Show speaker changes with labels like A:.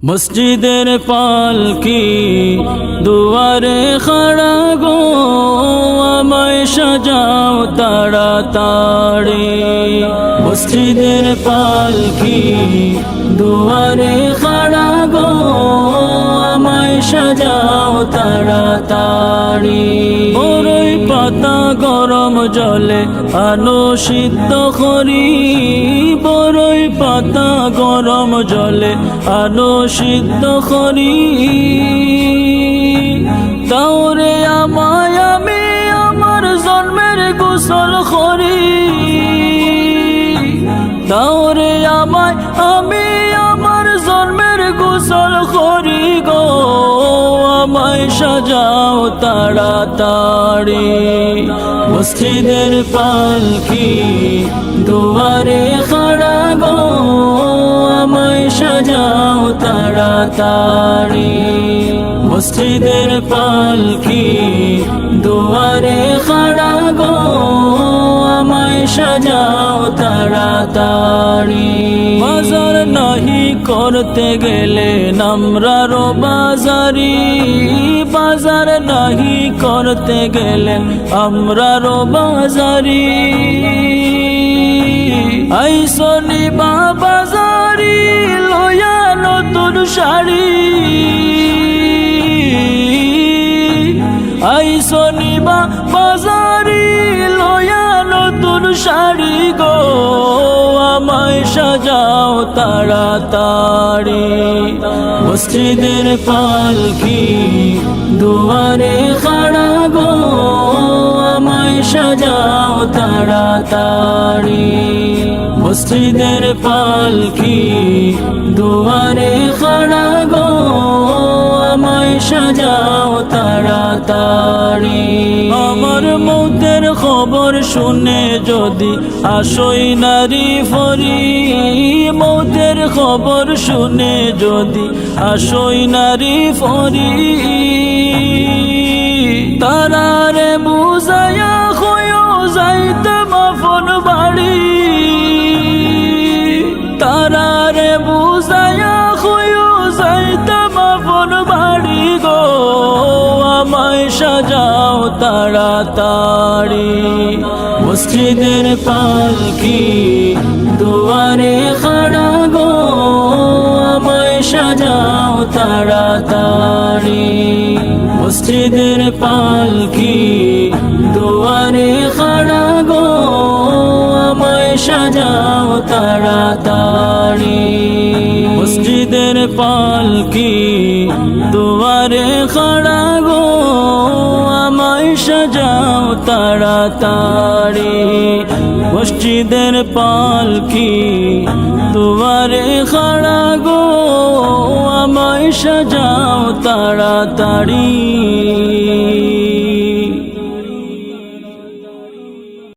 A: মসজিদের পালকি দুয়ারে খাড়া গো, আমায় সাজাও তাড়াতাড়ি। মসজিদের পালকি দুয়ারে খাড়া গো, আমায় সাজাও তাড়াতাড়ি। বরই পাতা গরম জলে আনো সিদ্ধ করি, বরই পাতা গরম জলে আনো সিদ্ধ করি। তাওরে আমায় আমি আমার জন্মের গোসল করি, তাওরে আমায় আমি আমার জন্মের গোসল করি গো, আমায় সাজাও তাড়াতাড়ি। মসজিদের পালকি দুয়ারে খাড়া গো, আমায় সাজাও তাড়াতাড়ি। মসজিদের পালকি দুয়ারে খাড়া গো, আমায় সাজাও তাড়াতাড়ি। বাজার নাহি করতে গেলে আমরার বাজারি, বাজার নাহি করতে গেলে আমরার বাজারি। আইসনি বা বাজারি লয়া নতুন শাড়ি, আইসনি বা বাজারি লয়া নতুন শাড়ি গো, আমায় সাজাও তাড়াতাড়ি। মসজিদের পালকি দুয়ারে খাড়া গো, আমায় সাজাও তাড়াতাড়ি। মসজিদের পালকি দুয়ারে খাড়া গো, আমায় সাজাও তাড়াতাড়ি। আমার মৌতের খবর শুনে যদি আসই নারী ফরি, মৌতের খবর শুনে যদি আসই নারী ফরি। তারারে বুঝায়া হয়েও যাইতে মাফন বাড়ি, তারারে বুঝায়া হয়েও যাইতে মাফন বাড়ি গো, আমায় সাজাও তাড়াতাড়ি। মসজিদের পালকি দুয়ারে খাড়া গো, আমায় সাজাও তাড়াতাড়ি। মসজিদের পালকি দুয়ারে খাড়া গো, আমায় সাজাও তাড়াতাড়ি। মসজিদের পালকি দুয়ারে খাড়া গো, আমায় সাজাও তাড়াতাড়ি। মসজিদের পালকি দুয়ারে খাড়া গো, আমায় সাজাও তাড়াতাড়ি।